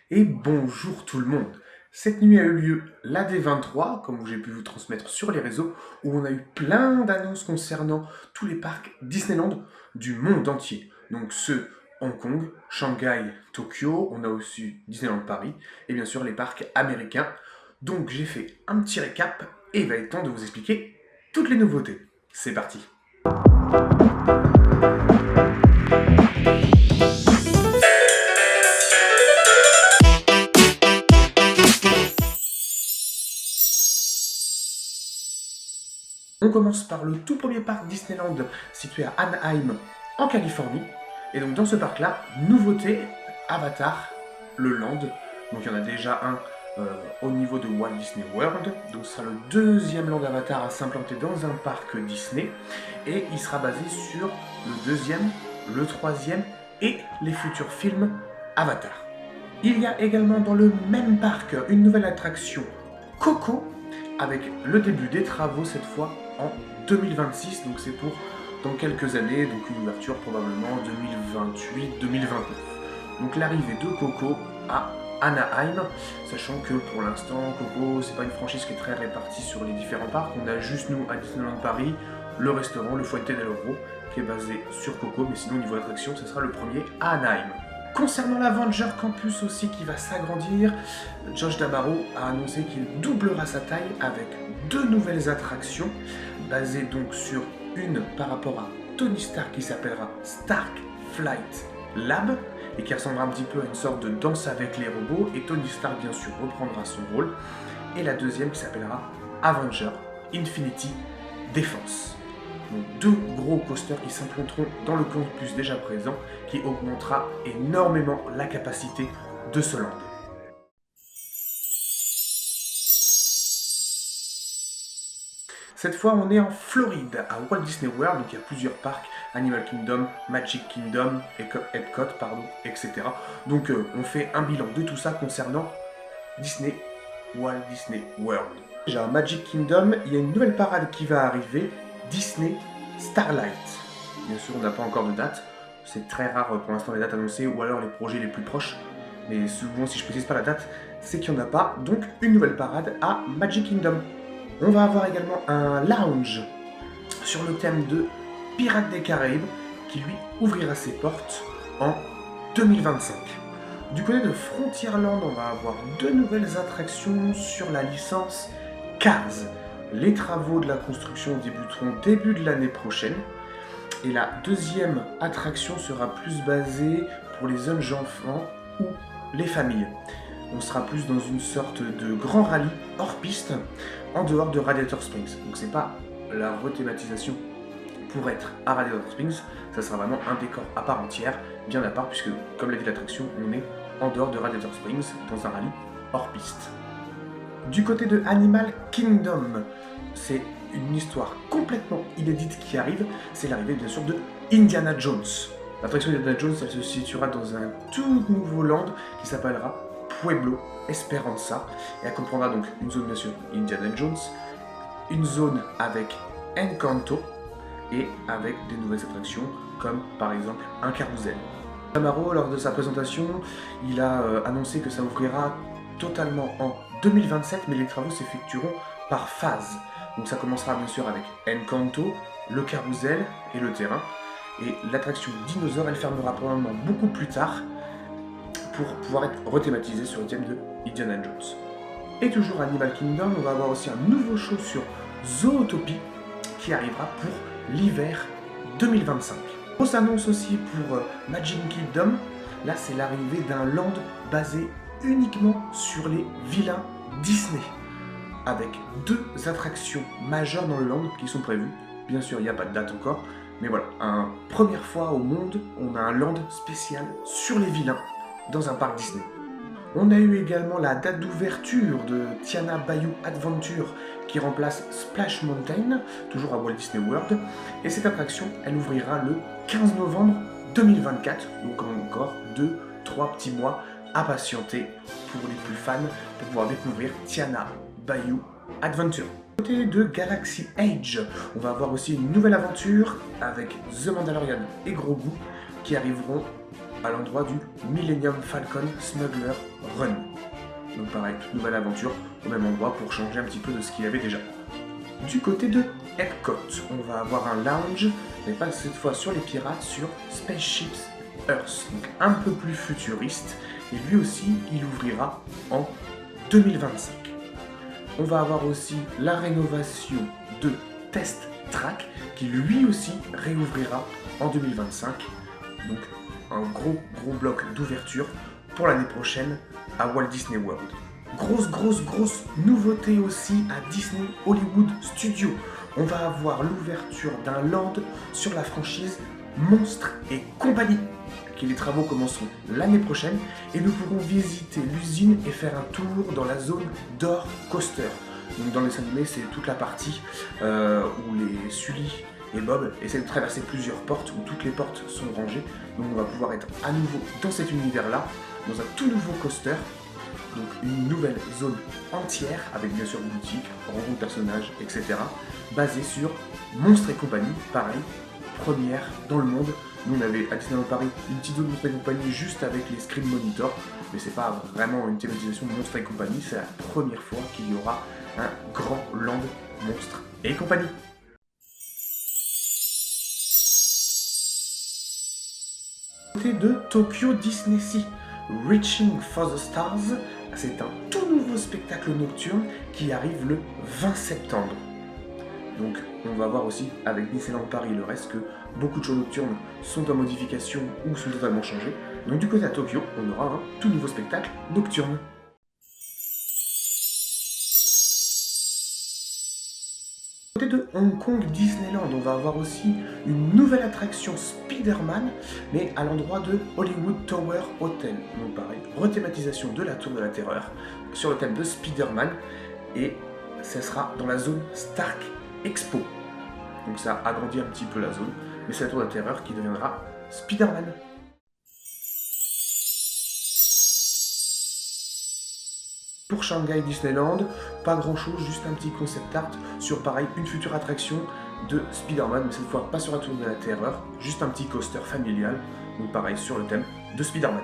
Et bonjour tout le monde. Cette nuit a eu lieu la D23, comme j'ai pu vous transmettre sur les réseaux, où on a eu plein d'annonces concernant tous les parcs Disneyland du monde entier. Donc ceux Hong Kong, Shanghai, Tokyo, on a aussi Disneyland Paris, et bien sûr les parcs américains. Donc j'ai fait un petit récap, et il va être temps de vous expliquer toutes les nouveautés. C'est parti. On commence par le tout premier parc Disneyland situé à Anaheim, en Californie. Et donc dans ce parc-là, nouveauté, Avatar, le Land. Donc il y en a déjà un au niveau de Walt Disney World. Donc ce sera le deuxième Land Avatar à s'implanter dans un parc Disney. Et il sera basé sur le deuxième, le troisième et les futurs films Avatar. Il y a également dans le même parc une nouvelle attraction, Coco, avec le début des travaux cette fois en 2026, donc c'est pour dans quelques années, donc une ouverture probablement en 2028-2029. Donc l'arrivée de Coco à Anaheim, sachant que pour l'instant Coco c'est pas une franchise qui est très répartie sur les différents parcs, on a juste nous à Disneyland Paris, le restaurant, le Fuente del Oro, qui est basé sur Coco, mais sinon au niveau attraction, ce sera le premier à Anaheim. Concernant l'Avenger Campus aussi qui va s'agrandir, Josh D'Amaro a annoncé qu'il doublera sa taille avec deux nouvelles attractions, basées donc sur une par rapport à Tony Stark qui s'appellera Stark Flight Lab, et qui ressemblera un petit peu à une sorte de danse avec les robots, et Tony Stark bien sûr reprendra son rôle, et la deuxième qui s'appellera Avenger Infinity Defense. Donc deux gros coasters qui s'implanteront dans le campus déjà présent, qui augmentera énormément la capacité de ce land. Cette fois, on est en Floride, à Walt Disney World, donc il y a plusieurs parcs, Animal Kingdom, Magic Kingdom, Epcot, etc. Donc on fait un bilan de tout ça concernant Walt Disney World. Déjà, à Magic Kingdom, il y a une nouvelle parade qui va arriver, Disney Starlight. Bien sûr, on n'a pas encore de date, c'est très rare pour l'instant les dates annoncées, ou alors les projets les plus proches, mais souvent si je précise pas la date, c'est qu'il n'y en a pas, donc une nouvelle parade à Magic Kingdom. On va avoir également un lounge sur le thème de Pirates des Caraïbes qui lui ouvrira ses portes en 2025. Du côté de Frontierland, on va avoir deux nouvelles attractions sur la licence Cars. Les travaux de la construction débuteront début de l'année prochaine. Et la deuxième attraction sera plus basée pour les jeunes enfants ou les familles. On sera plus dans une sorte de grand rallye hors piste, en dehors de Radiator Springs. Donc c'est pas la rethématisation pour être à Radiator Springs, ça sera vraiment un décor à part entière, bien à part, puisque comme l'a dit l'attraction, on est en dehors de Radiator Springs, dans un rallye hors piste. Du côté de Animal Kingdom, c'est une histoire complètement inédite qui arrive, c'est l'arrivée bien sûr de Indiana Jones. L'attraction Indiana Jones, elle se situera dans un tout nouveau land qui s'appellera Pueblo Esperanza, et elle comprendra donc une zone bien sûr Indiana Jones, une zone avec Encanto, et avec des nouvelles attractions comme par exemple un carrousel. Amaro, lors de sa présentation, il a annoncé que ça ouvrira totalement en 2027, mais les travaux s'effectueront par phase. Donc ça commencera bien sûr avec Encanto, le carrousel et le terrain. Et l'attraction dinosaure, elle fermera probablement beaucoup plus tard pour pouvoir être rethématisée sur le thème de Indiana Jones. Et toujours Animal Kingdom, on va avoir aussi un nouveau show sur Zootopie qui arrivera pour l'hiver 2025. Grosse annonce aussi pour Magic Kingdom, là c'est l'arrivée d'un land basé uniquement sur les vilains Disney, avec deux attractions majeures dans le land qui sont prévues. Bien sûr, il n'y a pas de date encore, mais voilà, première fois au monde, on a un land spécial sur les vilains dans un parc Disney. On a eu également la date d'ouverture de Tiana Bayou Adventure qui remplace Splash Mountain, toujours à Walt Disney World. Et cette attraction, elle ouvrira le 15 novembre 2024, donc encore 2-3 petits mois à patienter pour les plus fans pour pouvoir découvrir Tiana Bayou Adventure. Côté de Galaxy Edge, on va avoir aussi une nouvelle aventure avec The Mandalorian et Grogu qui arriveront à l'endroit du Millennium Falcon Smuggler Run. Donc pareil, toute nouvelle aventure au même endroit pour changer un petit peu de ce qu'il y avait déjà. Du côté de Epcot, on va avoir un lounge, mais pas cette fois sur les pirates, sur Spaceships Earth, donc un peu plus futuriste, et lui aussi, il ouvrira en 2025. On va avoir aussi la rénovation de Test Track, qui lui aussi réouvrira en 2025, donc un gros bloc d'ouverture pour l'année prochaine à Walt Disney World. Grosse nouveauté aussi à Disney Hollywood Studios. On va avoir l'ouverture d'un land sur la franchise Monstres et compagnie. Les travaux commenceront l'année prochaine et nous pourrons visiter l'usine et faire un tour dans la zone d'Or Coaster. Donc dans les animés, c'est toute la partie où les Sully et Bob essaient de traverser plusieurs portes, où toutes les portes sont rangées. Donc on va pouvoir être à nouveau dans cet univers-là, dans un tout nouveau coaster. Donc une nouvelle zone entière, avec bien sûr boutiques, rencontres de personnages, etc. basée sur Monstres et compagnie, pareil, première dans le monde. Nous on avait à Disneyland Paris une petite zone Monstres et compagnie juste avec les screen monitors, mais c'est pas vraiment une thématisation de Monstres et compagnie, c'est la première fois qu'il y aura un grand land Monstres et compagnie. Côté de Tokyo Disney Sea, Reaching for the Stars, c'est un tout nouveau spectacle nocturne qui arrive le 20 septembre. Donc on va voir aussi avec Disneyland Paris le reste que beaucoup de shows nocturnes sont en modification ou sont totalement changés. Donc du côté à Tokyo, on aura un tout nouveau spectacle nocturne. Côté de Hong Kong Disneyland, on va avoir aussi une nouvelle attraction Spider-Man, mais à l'endroit de Hollywood Tower Hotel. Donc pareil, rethématisation de la Tour de la Terreur sur le thème de Spider-Man, et ça sera dans la zone Stark Expo. Donc ça agrandit un petit peu la zone, mais c'est la Tour de la Terreur qui deviendra Spider-Man. Pour Shanghai Disneyland, pas grand chose, juste un petit concept art sur pareil, une future attraction de Spider-Man, mais cette fois pas sur la Tour de la Terreur, juste un petit coaster familial, donc pareil sur le thème de Spider-Man.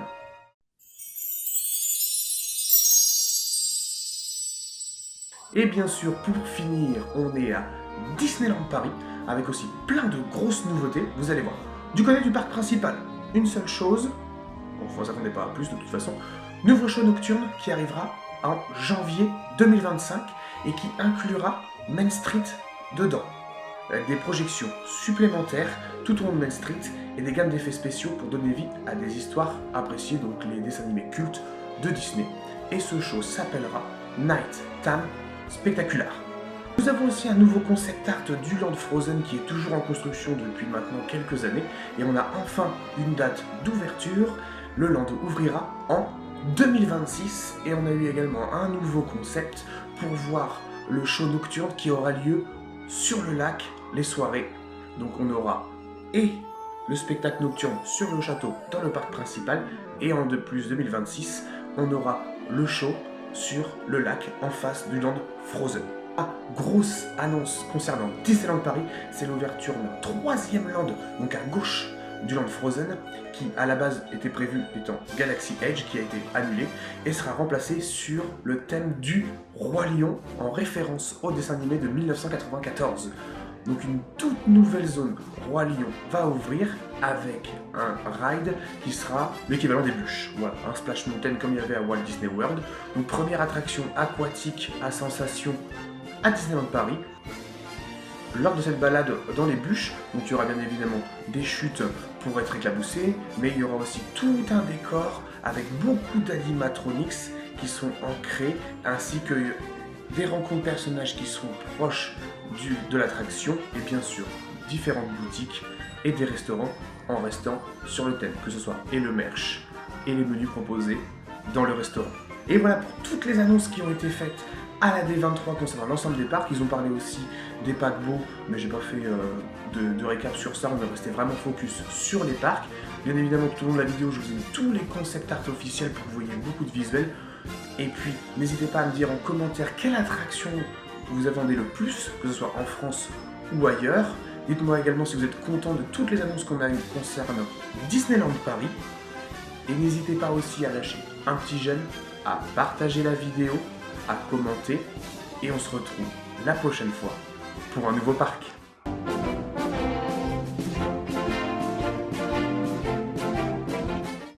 Et bien sûr, pour finir, on est à Disneyland Paris, avec aussi plein de grosses nouveautés, vous allez voir. Du côté du parc principal, une seule chose, on ne s'attendait pas à plus de toute façon, nouveau show nocturne qui arrivera en janvier 2025 et qui inclura Main Street dedans, avec des projections supplémentaires tout au long de Main Street et des gammes d'effets spéciaux pour donner vie à des histoires appréciées, donc les dessins animés cultes de Disney. Et ce show s'appellera Night Time Spectacular. Nous avons aussi un nouveau concept art du Land Frozen qui est toujours en construction depuis maintenant quelques années et on a enfin une date d'ouverture. Le land ouvrira en 2026 et on a eu également un nouveau concept pour voir le show nocturne qui aura lieu sur le lac les soirées. Donc on aura et le spectacle nocturne sur le château dans le parc principal et en de plus 2026 on aura le show sur le lac en face du Land Frozen. Grosse annonce concernant Disneyland Paris, c'est l'ouverture d'un troisième land, donc à gauche du Land Frozen, qui à la base était prévu étant Galaxy Edge, qui a été annulé, et sera remplacé sur le thème du Roi Lion, en référence au dessin animé de 1994. Donc une toute nouvelle zone Roi Lion va ouvrir avec un ride qui sera l'équivalent des bûches. Voilà, un Splash Mountain comme il y avait à Walt Disney World. Donc première attraction aquatique à sensation à Disneyland Paris. Lors de cette balade dans les bûches, donc il y aura bien évidemment des chutes pour être éclaboussé, mais il y aura aussi tout un décor avec beaucoup d'animatronics qui sont ancrés, ainsi que des rencontres personnages qui sont proches de l'attraction, et bien sûr différentes boutiques et des restaurants en restant sur le thème, que ce soit et le merch et les menus proposés dans le restaurant. Et voilà pour toutes les annonces qui ont été faites à la D23 concernant l'ensemble des parcs. Ils ont parlé aussi des paquebots, mais j'ai pas fait de récap sur ça, on va rester vraiment focus sur les parcs. Bien évidemment, tout au long de la vidéo, je vous ai mis tous les concept art officiels pour que vous voyez beaucoup de visuels. Et puis, n'hésitez pas à me dire en commentaire quelle attraction vous attendez le plus, que ce soit en France ou ailleurs. Dites-moi également si vous êtes content de toutes les annonces qu'on a eues concernant Disneyland Paris. Et n'hésitez pas aussi à lâcher un petit j'aime, à partager la vidéo, à commenter. Et on se retrouve la prochaine fois pour un nouveau parc.